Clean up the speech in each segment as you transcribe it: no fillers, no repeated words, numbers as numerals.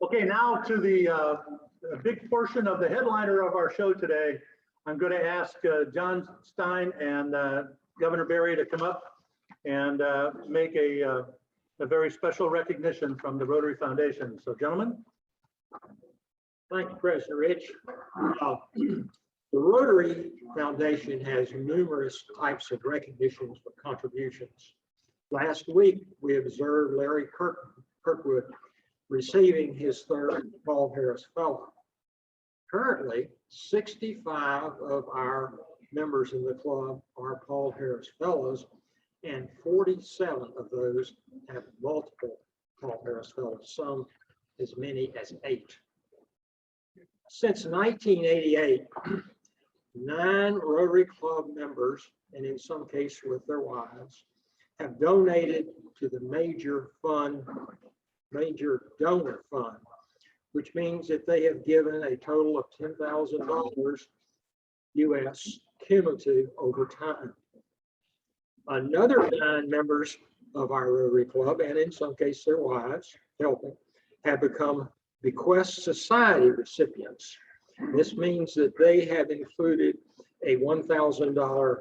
Okay, now to the big portion of the headliner of our show today. I'm going to ask John Stein and Governor Berry to come up and make a very special recognition from the Rotary Foundation. So, gentlemen. Thank you, President Rich. The Rotary Foundation has numerous types of recognitions for contributions. Last week, we observed Larry Kirkwood receiving his third Paul Harris Fellow. Currently, 65 of our members in the club are Paul Harris Fellows, and 47 of those have multiple Paul Harris Fellows, some as many as 8. Since 1988, 9 Rotary Club members, and in some cases with their wives, have donated to the major donor fund, which means that they have given a total of $10,000 US cumulative over time. Another 9 members of our Rotary Club, and in some cases their wives helping, have become Bequest Society recipients. This means that they have included a $1,000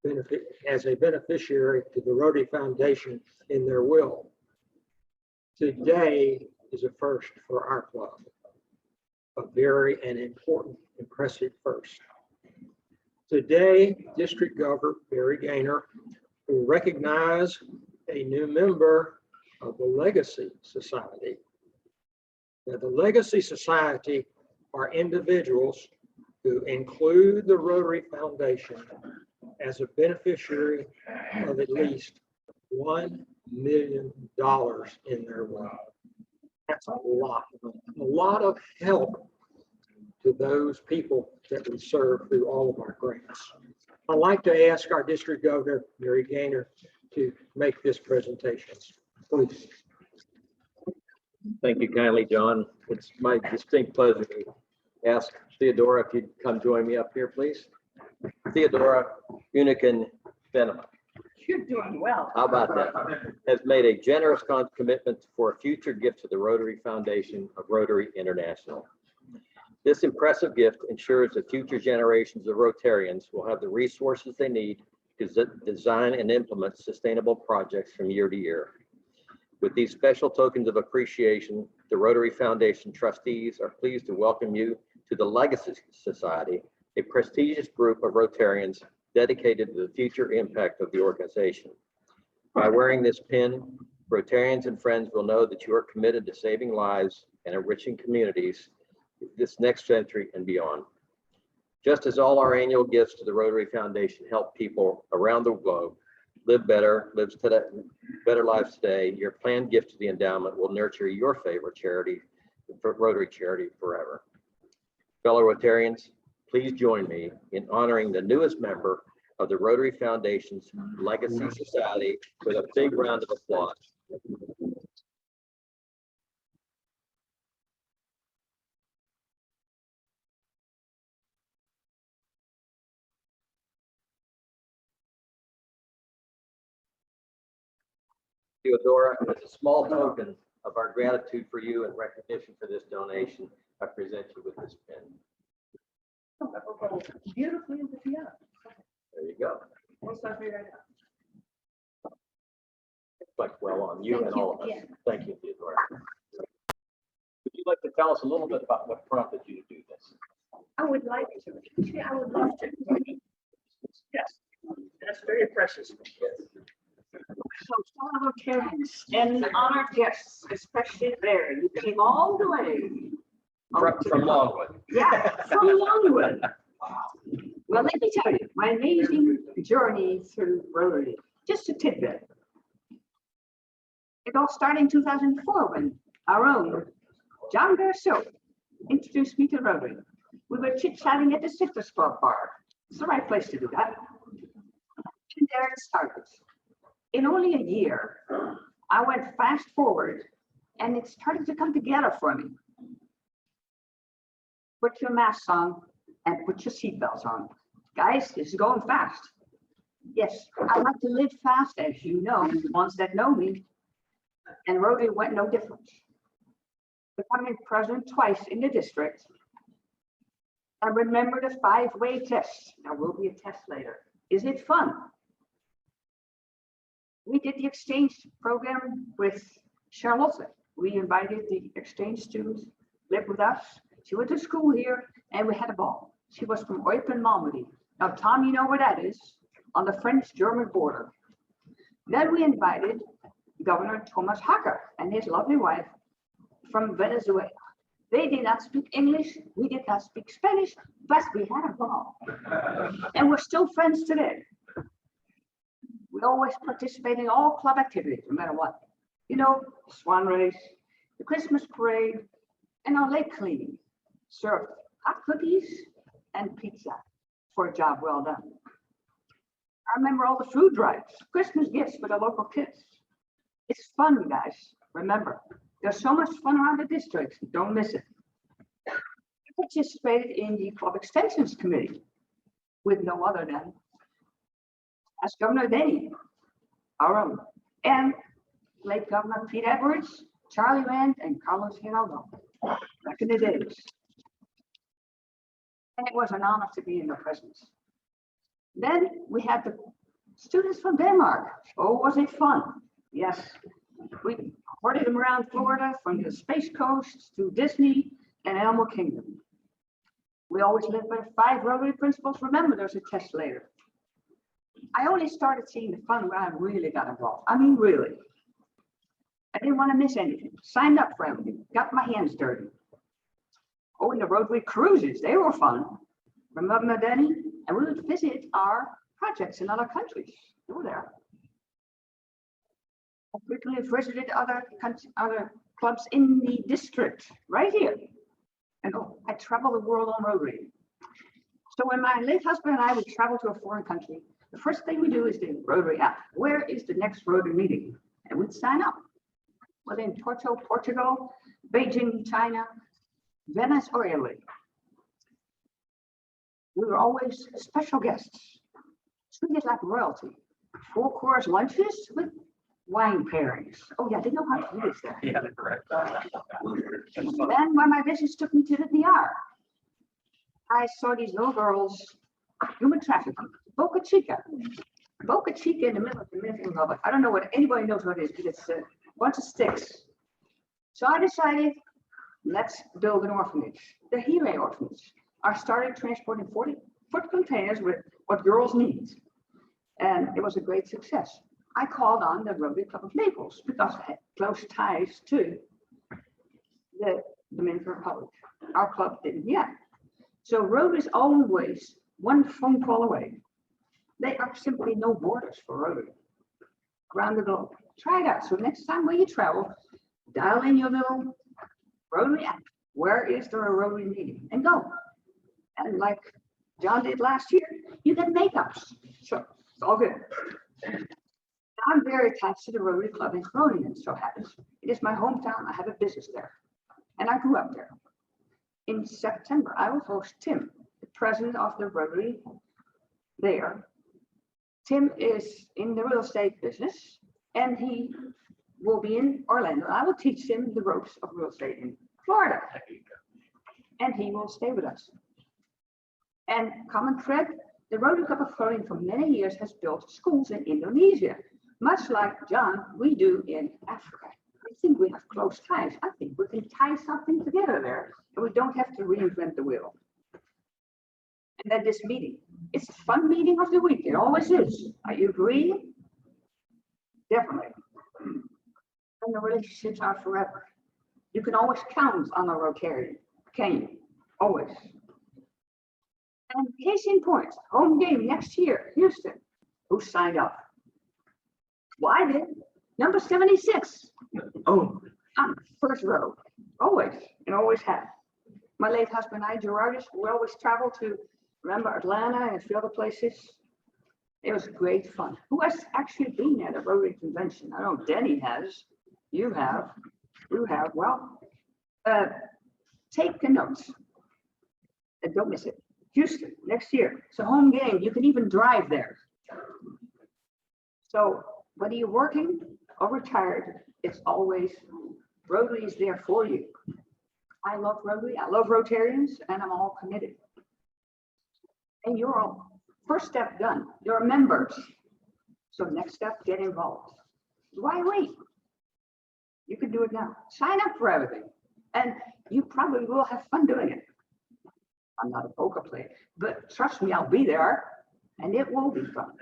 benefit as a beneficiary to the Rotary Foundation in their will. Today is a first for our club, a very important, impressive first. Today, District Governor Barry Gaynor will recognize a new member of the Legacy Society. Now, the Legacy Society are individuals who include the Rotary Foundation as a beneficiary of at least $1 million in their will. That's a lot of help to those people that we serve through all of our grants. I'd like to ask our District Governor, Barry Gaynor, to make this presentation. Please. Thank you kindly, John. It's my distinct pleasure to ask Theodora if you'd come join me up here, please. Theodora Unikin Venema. You're doing well. How about that? Has made a generous commitment for a future gift to the Rotary Foundation of Rotary International. This impressive gift ensures that future generations of Rotarians will have the resources they need to design and implement sustainable projects from year to year. With these special tokens of appreciation, the Rotary Foundation trustees are pleased to welcome you to the Legacy Society, a prestigious group of Rotarians dedicated to the future impact of the organization. By wearing this pin, Rotarians and friends will know that you are committed to saving lives and enriching communities this next century and beyond. Just as all our annual gifts to the Rotary Foundation help people around the globe live better lives today, better lives today, your planned gift to the endowment will nurture your favorite charity, Rotary charity, forever. Fellow Rotarians, please join me in honoring the newest member of the Rotary Foundation's Legacy Society with a big round of applause. Theodora, as a small token of our gratitude for you and recognition for this donation, I present you with this pin. Beautifully into the piano. There you go. What's that right now? Reflect well on you and all of us. Yeah. Thank you, Theodora. Would you like to tell us a little bit about what prompted you to do this? I would like to. Actually, I would love to. Yes, that's very precious. So, fellow Rotarians and honored guests, especially there, you came all the way. From Longwood. Yeah, from Longwood. Well, let me tell you, my amazing journey through Rotary. Just a tidbit. It all started in 2004 when our own John Garceau introduced me to Rotary. We were chit-chatting at the Citrus Club bar. It's the right place to do that. And there it started. In only a year, I went fast forward and it started to come together for me. Put your masks on and put your seatbelts on. Guys, this is going fast. Yes, I like to live fast, as you know, the ones that know me. And Rotary went no different. becoming president twice in the district. And remember the 5-way test. There will be a test later. Is it fun? We did the exchange program with Charlotte. We invited the exchange students, lived with us. She went to school here and we had a ball. She was from Eupen, Malmedy. Now, Tom, you know where that is? On the French-German border. Then we invited Governor Thomas Hacker and his lovely wife from Venezuela. They did not speak English, we did not speak Spanish, but we had a ball. And we're still friends today. We always participate in all club activities, no matter what. You know, the swan race, the Christmas parade, and our lake cleaning. Served hot cookies and pizza for a job well done. I remember all the food drives, Christmas gifts for the local kids. It's fun, guys. Remember, there's so much fun around the district. Don't miss it. I participated in the Club Extensions Committee with no other than as Governor Denny, our own, and late Governor Pete Edwards, Charlie Rand, and Carlos Hidalgo back in the days. And it was an honor to be in their presence. Then we had the students from Denmark. Oh, was it fun? Yes. We parted them around Florida from the Space Coast to Disney and Animal Kingdom. We always lived by 5 Rotary principles. Remember, there's a test later. I only started seeing the fun when I really got involved. I mean, really. I didn't want to miss anything. Signed up for everything. Got my hands dirty. Oh, and the Rotary cruises, they were fun. Remember, Denny? And we would visit our projects in other countries. You were there. I frequently visited other clubs in the district, right here. And oh, I travel the world on Rotary. So when my late husband and I would travel to a foreign country, the first thing we do is the Rotary app. Where is the next Rotary meeting? And we'd sign up. Whether in Porto, Portugal, Beijing, China, Venice, or Italy. We were always special guests, treated like royalty. 4-course lunches with wine pairings. Oh yeah, they know how to do this there. Yeah, correct. Then when my visits took me to the DR, I saw these little girls, human trafficking, Boca Chica in the middle of the Dominican Republic. I don't know what anybody knows what it is, because it's a bunch of sticks. So I decided, let's build an orphanage, the Hile Orphanage. I started transporting 40-foot containers with what girls need. And it was a great success. I called on the Rotary Club of Naples because I had close ties to the Dominican Republic. Our club didn't yet. So Rotary is always one phone call away. There are simply no borders for Rotary around the globe. Try it out. So next time when you travel, dial in your little Rotary app. Where is there a Rotary meeting? And go. And like John did last year, you get makeups. So it's all good. I'm very attached to the Rotary Club in Groningen, so happens. It is my hometown. I have a business there. And I grew up there. In September, I will host Tim, the president of the Rotary there. Tim is in the real estate business, and he will be in Orlando. I will teach him the ropes of real estate in Florida. And he will stay with us. And common thread, the Rotary Club of Groningen for many years has built schools in Indonesia, much like John, we do in Africa. I think we have close ties. I think we can tie something together there, and we don't have to reinvent the wheel. And then this meeting, it's the fun meeting of the week. It always is. Are you agree? Definitely. And the relationships are forever. You can always count on a Rotarian, can you? Always. And case in point, home game next year, Houston. Who signed up? Well, I did. Number 76. Oh, I'm first row. Always, and always have. My late husband and I, Gerardus, we always travel to, remember, Atlanta and a few other places. It was great fun. Who has actually been at a Rotary convention? I know Denny has. You have. You have. Well, take the notes and don't miss it. Houston next year. It's a home game. You can even drive there. So whether you're working or retired, it's always Rotary is there for you. I love Rotary, I love Rotarians, and I'm all committed. And you're all first step done. You're members. So next step, get involved. Why wait? You can do it now. Sign up for everything. And you probably will have fun doing it. I'm not a poker player, but trust me, I'll be there and it will be fun.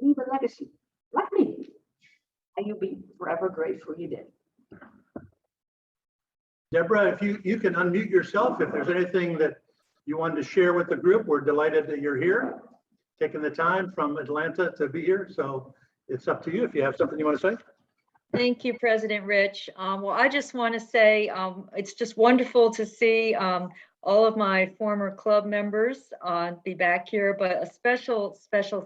Leave a legacy, like me, and you'll be forever grateful you did. Deborah, if you can unmute yourself, if there's anything that you wanted to share with the group, we're delighted that you're here, taking the time from Atlanta to be here. So it's up to you if you have something you want to say. Thank you, President Rich. Well, I just want to say it's just wonderful to see all of my former club members be back here, but a special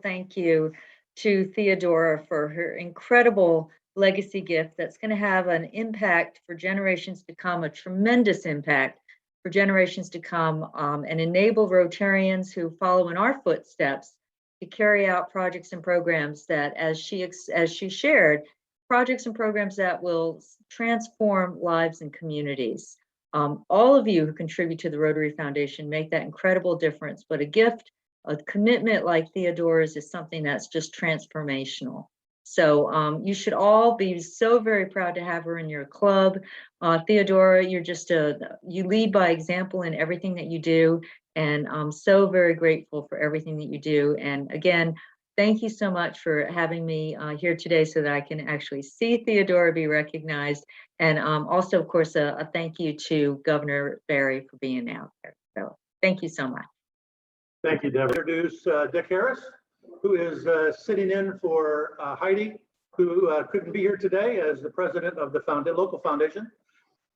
thank you to Theodora for her incredible legacy gift that's going to have an impact for generations to come, a tremendous impact for generations to come, and enable Rotarians who follow in our footsteps to carry out projects and programs that, as she shared, projects and programs that will transform lives and communities. All of you who contribute to the Rotary Foundation make that incredible difference, but a gift, a commitment like Theodora's is something that's just transformational. So you should all be so very proud to have her in your club. Theodora, you're just you lead by example in everything that you do, and I'm so very grateful for everything that you do. And again, thank you so much for having me here today so that I can actually see Theodora be recognized. And also, of course, a thank you to Governor Barry for being out there. So thank you so much. Thank you, Deborah. Introduce Dick Harris, who is sitting in for Heidi, who couldn't be here today as the president of the local foundation.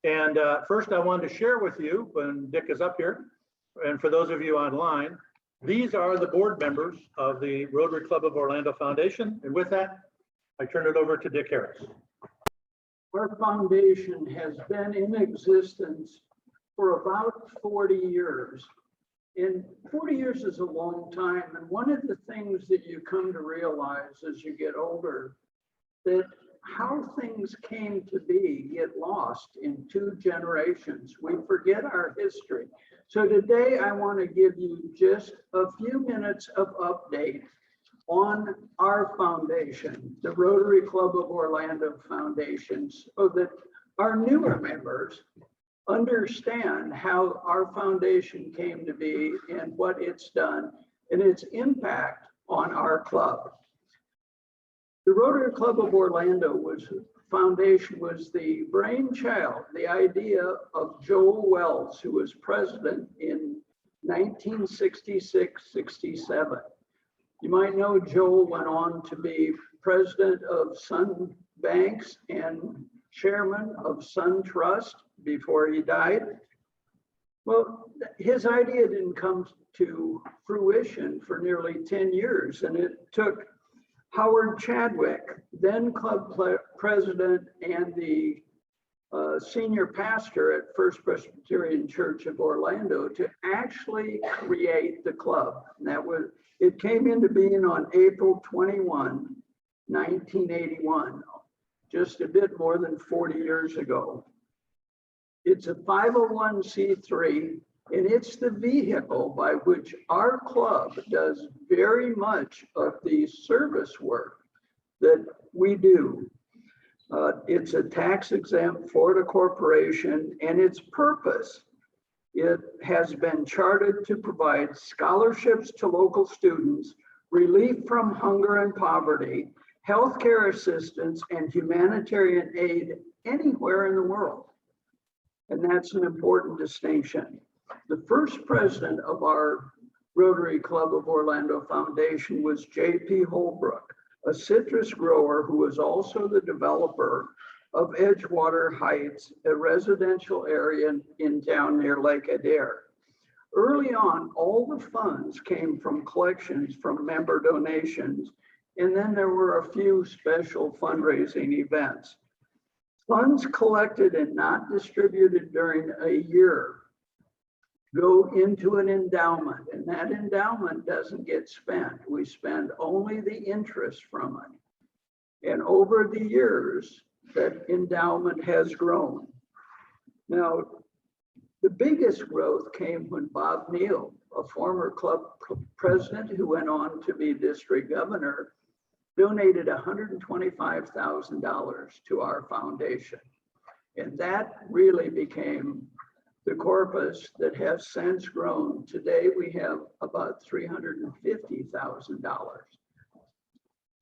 And first, I wanted to share with you, when Dick is up here, and for those of you online, these are the board members of the Rotary Club of Orlando Foundation. And with that, I turn it over to Dick Harris. Our foundation has been in existence for about 40 years. And 40 years is a long time. And one of the things that you come to realize as you get older, that how things came to be get lost in 2 generations. We forget our history. So today I want to give you just a few minutes of update on our foundation, the Rotary Club of Orlando Foundation, so that our newer members understand how our foundation came to be and what it's done and its impact on our club. The Rotary Club of Orlando Foundation was the brainchild, the idea of Joel Wells, who was president in 1966-67. You might know Joel went on to be president of Sun Banks and chairman of Sun Trust before he died. Well, his idea didn't come to fruition for nearly 10 years, and it took Howard Chadwick, then club president and the senior pastor at First Presbyterian Church of Orlando, to actually create the club. And it came into being on April 21, 1981, just a bit more than 40 years ago. It's a 501c3, and it's the vehicle by which our club does very much of the service work that we do. It's a tax-exempt Florida corporation, and its purpose, it has been chartered to provide scholarships to local students, relief from hunger and poverty, healthcare assistance, and humanitarian aid anywhere in the world. And that's an important distinction. The first president of our Rotary Club of Orlando Foundation was J.P. Holbrook, a citrus grower who was also the developer of Edgewater Heights, a residential area in town near Lake Adair. Early on, all the funds came from collections from member donations, and then there were a few special fundraising events. Funds collected and not distributed during a year go into an endowment, and that endowment doesn't get spent. We spend only the interest from it. And over the years, that endowment has grown. Now, the biggest growth came when Bob Neal, a former club president who went on to be district governor, donated $125,000 to our foundation. And that really became the corpus that has since grown. Today, we have about $350,000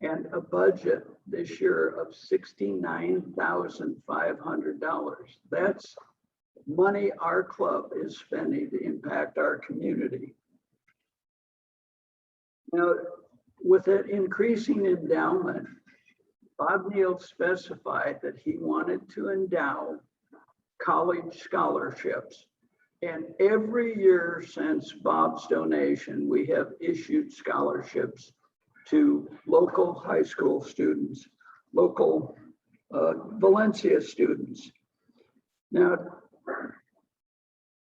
and a budget this year of $69,500. That's money our club is spending to impact our community. Now, with that increasing endowment, Bob Neal specified that he wanted to endow college scholarships. And every year since Bob's donation, we have issued scholarships to local high school students, local Valencia students. Now,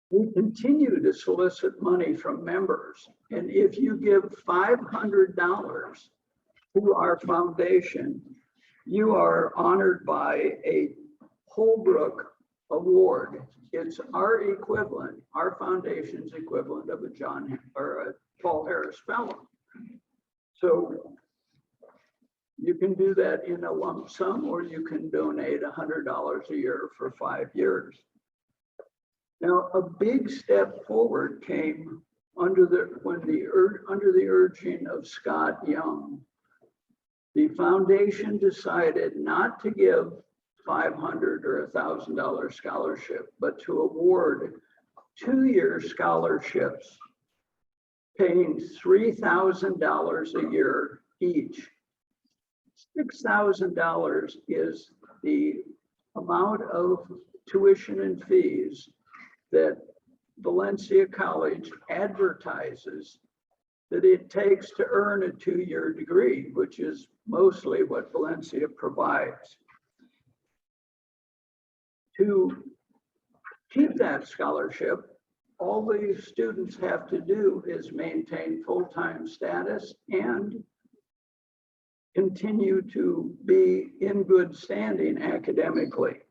we continue to solicit money from members. And if you give $500 to our foundation, you are honored by a Holbrook Award. It's our equivalent, our foundation's equivalent of a John or a Paul Harris Fellow. So you can do that in a lump sum, or you can donate $100 a year for 5 years. Now, a big step forward came under the urging of Scott Young. The foundation decided not to give $500 or $1,000 scholarship, but to award 2-year scholarships, paying $3,000 a year each. $6,000 is the amount of tuition and fees that Valencia College advertises that it takes to earn a 2-year degree, which is mostly what Valencia provides. To keep that scholarship, all the students have to do is maintain full-time status and continue to be in good standing academically.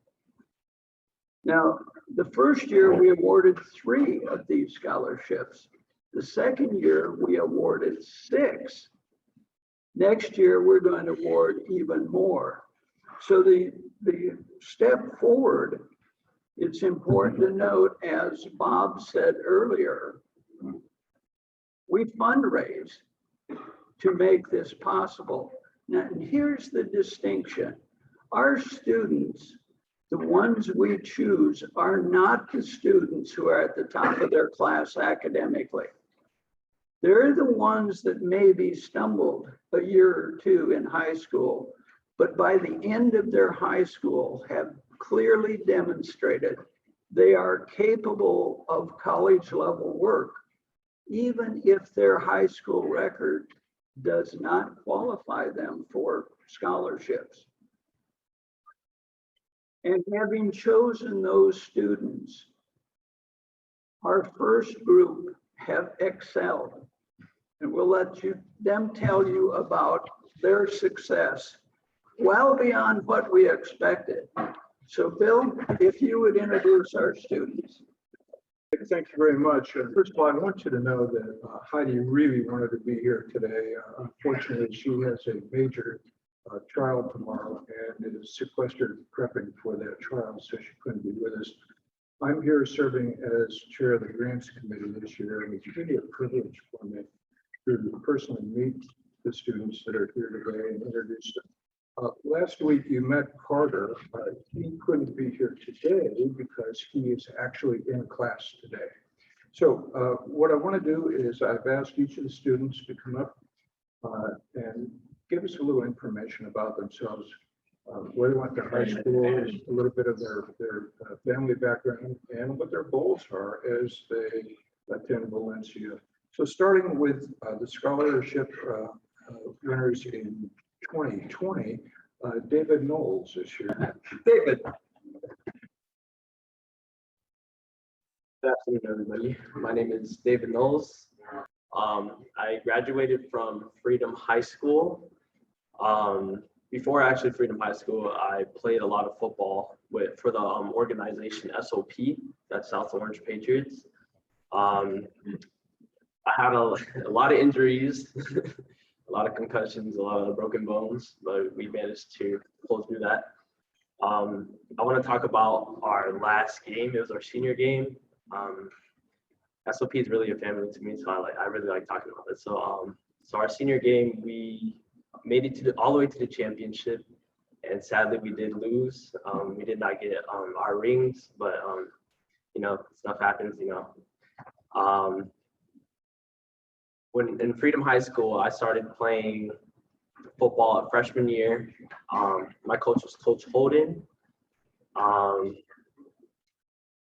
Now, the first year we awarded 3 of these scholarships. The second year we awarded 6. Next year we're going to award even more. So the step forward, it's important to note, as Bob said earlier, we fundraise to make this possible. Now, here's the distinction. Our students, the ones we choose, are not the students who are at the top of their class academically. They're the ones that maybe stumbled a year or 2 in high school, but by the end of their high school have clearly demonstrated they are capable of college level work, even if their high school record does not qualify them for scholarships. And having chosen those students, our first group have excelled. And we'll let them tell you about their success well beyond what we expected. So Bill, if you would introduce our students. Thank you very much. First of all, I want you to know that Heidi really wanted to be here today. Unfortunately, she has a major trial tomorrow and is sequestered prepping for that trial, so she couldn't be with us. I'm here serving as chair of the grants committee this year, and it's really a privilege for me to personally meet the students that are here today and introduce them. Last week you met Carter. He couldn't be here today because he is actually in class today. So what I want to do is I've asked each of the students to come up and give us a little information about themselves, where they went to high school, a little bit of their family background, and what their goals are as they attend Valencia. So starting with the scholarship winners in 2020, David Knowles is here. David. Good afternoon, everybody. My name is David Knowles. I graduated from Freedom High School. Before actually Freedom High School, I played a lot of football, for the organization SOP, that's South Orange Patriots. I had a lot of injuries, a lot of concussions, a lot of broken bones, but we managed to pull through that. I want to talk about our last game. It was our senior game. SOP is really a family to me, so I really like talking about it. So our senior game, we made it to all the way to the championship, and sadly we did lose. We did not get our rings, but you know, stuff happens. You know, when in Freedom High School, I started playing football at freshman year. My coach was Coach Holden.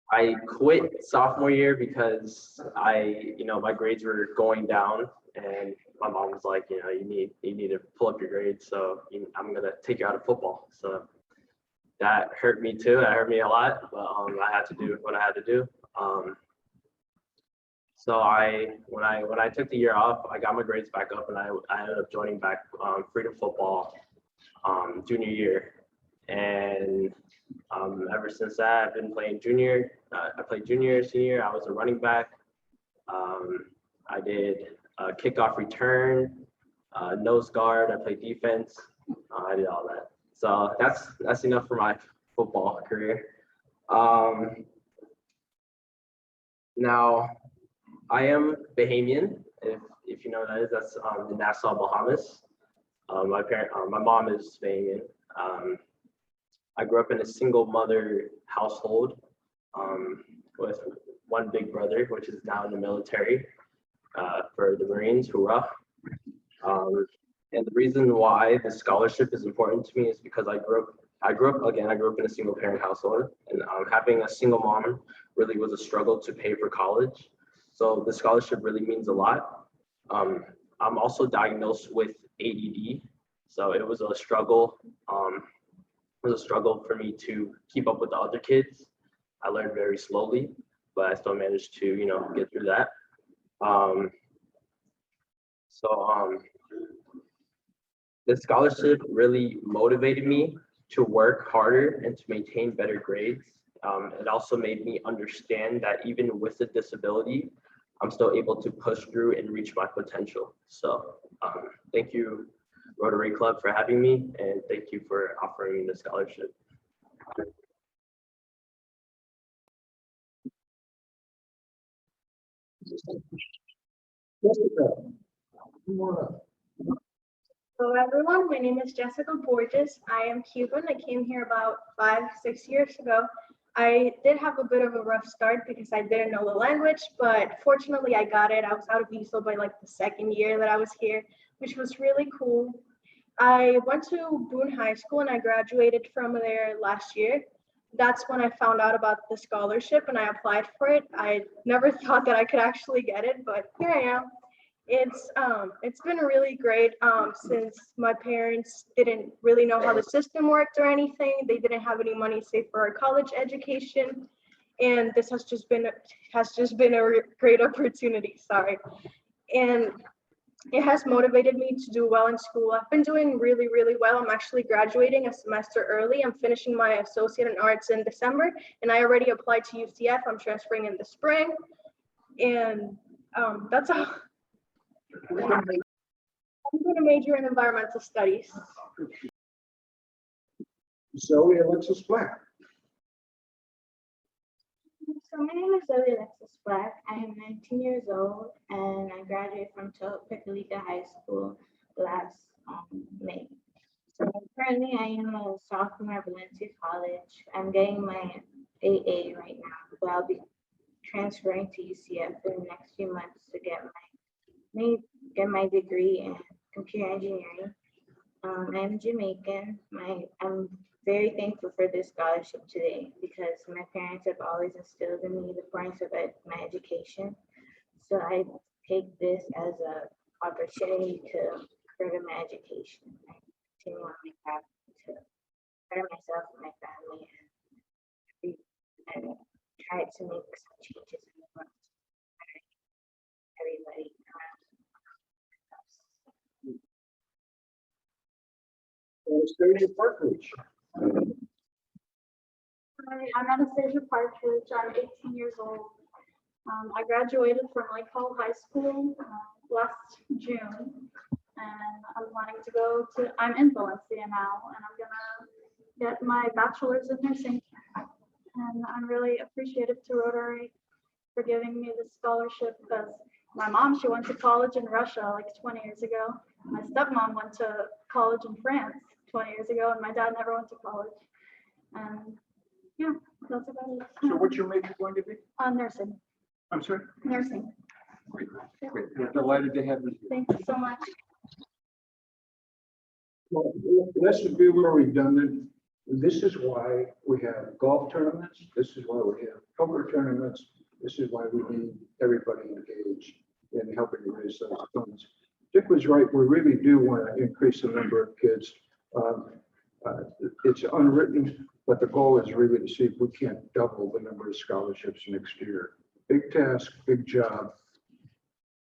I quit sophomore year because my grades were going down, and my mom was like, you know, you need to pull up your grades, so I'm gonna take you out of football. So that hurt me too. That hurt me a lot, but I had to do what I had to do. So when I took the year off, I got my grades back up, and I ended up joining back Freedom Football junior year, and ever since that, I've been playing junior. I played junior, senior. I was a running back. I did kickoff return, nose guard. I played defense. I did all that. So that's enough for my football career. Now, I am Bahamian. If you know what that is, that's the Nassau, Bahamas. My mom is Bahamian. I grew up in a single mother household with one big brother, which is now in the military for the Marines, hoorah. And the reason why the scholarship is important to me is because I grew up in a single parent household, and having a single mom really was a struggle to pay for college. So the scholarship really means a lot. I'm also diagnosed with ADD, so it was a struggle. It was a struggle for me to keep up with the other kids. I learned very slowly, but I still managed to, you know, get through that. The scholarship really motivated me to work harder and to maintain better grades. It also made me understand that even with a disability, I'm still able to push through and reach my potential. So thank you, Rotary Club, for having me, and thank you for offering me the scholarship. Hello everyone, my name is Jessica Borges. I am Cuban. I came here about 5-6 years ago. I did have a bit of a rough start because I didn't know the language, but fortunately I got it. I was out of visa by like the second year that I was here, which was really cool. I went to Boone High School and I graduated from there last year. That's when I found out about the scholarship and I applied for it. I never thought that I could actually get it, but here I am. It's been really great since my parents didn't really know how the system worked or anything. They didn't have any money saved for a college education, and this has just been a great opportunity. Sorry, and it has motivated me to do well in school. I've been doing really, really well. I'm actually graduating a semester early. I'm finishing my associate in arts in December, and I already applied to UCF. I'm transferring in the spring, and that's all. I'm going to major in environmental studies. Zoe Alexis Black. So my name is Zoe Alexis Black. I am 19 years old and I graduated from Picalica High School last May. So currently I am a sophomore at Valencia College. I'm getting my AA right now, but I'll be transferring to UCF in the next few months to get my degree in computer engineering. I'm Jamaican. I'm very thankful for this scholarship today because my parents have always instilled in me the importance of my education. So I take this as an opportunity to further my education and continue on my path to better myself and my family and try to make some changes in the world for everybody around us. Anastasia Partridge. Hi, I'm Anastasia Partridge. I'm 18 years old. I graduated from Lake Hall High School last June, and I'm in Valencia now, and I'm gonna get my bachelor's in nursing. And I'm really appreciative to Rotary for giving me this scholarship because my mom, she went to college in Russia like 20 years ago. My stepmom went to college in France 20 years ago, and my dad never went to college. And yeah, that's about it. So what's your major going to be? Nursing. I'm sorry? Nursing. Great. We're delighted to have you here. Thank you so much. Well, this would be where we've done it. This is why we have golf tournaments. This is why we have poker tournaments. This is why we need everybody engaged in helping to raise those funds. Dick was right. We really do want to increase the number of kids. It's unwritten, but the goal is really to see if we can't double the number of scholarships next year. Big task, big job,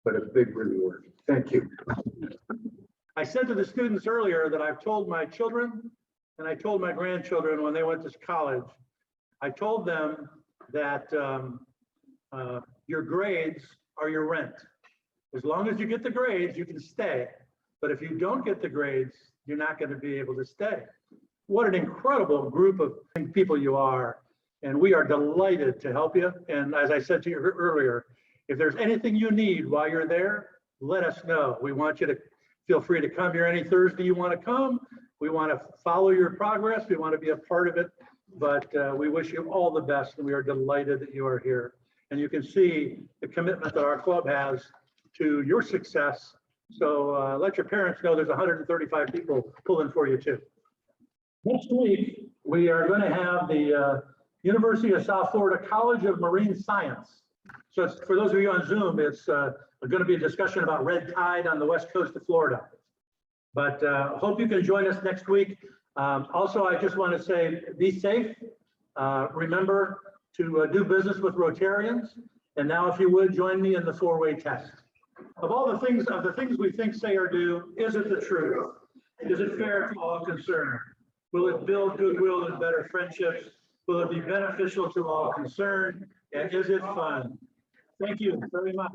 but a big reward. Thank you. I said to the students earlier that I've told my children and I told my grandchildren when they went to college, I told them that your grades are your rent. As long as you get the grades, you can stay. But if you don't get the grades, you're not going to be able to stay. What an incredible group of people you are. And we are delighted to help you. And as I said to you earlier, if there's anything you need while you're there, let us know. We want you to feel free to come here any Thursday you want to come. We want to follow your progress. We want to be a part of it. But we wish you all the best. And we are delighted that you are here. And you can see the commitment that our club has to your success. So let your parents know there's 135 people pulling for you too. Next week, we are going to have the University of South Florida College of Marine Science. So it's, for those of you on Zoom, it's going to be a discussion about red tide on the west coast of Florida. But hope you can join us next week. Also, I just want to say, be safe. Remember to do business with Rotarians. And now, if you would, join me in the four-way test. Of all the things we think, say, or do, is it the truth? Is it fair to all concerned? Will it build goodwill and better friendships? Will it be beneficial to all concerned? And is it fun? Thank you very much.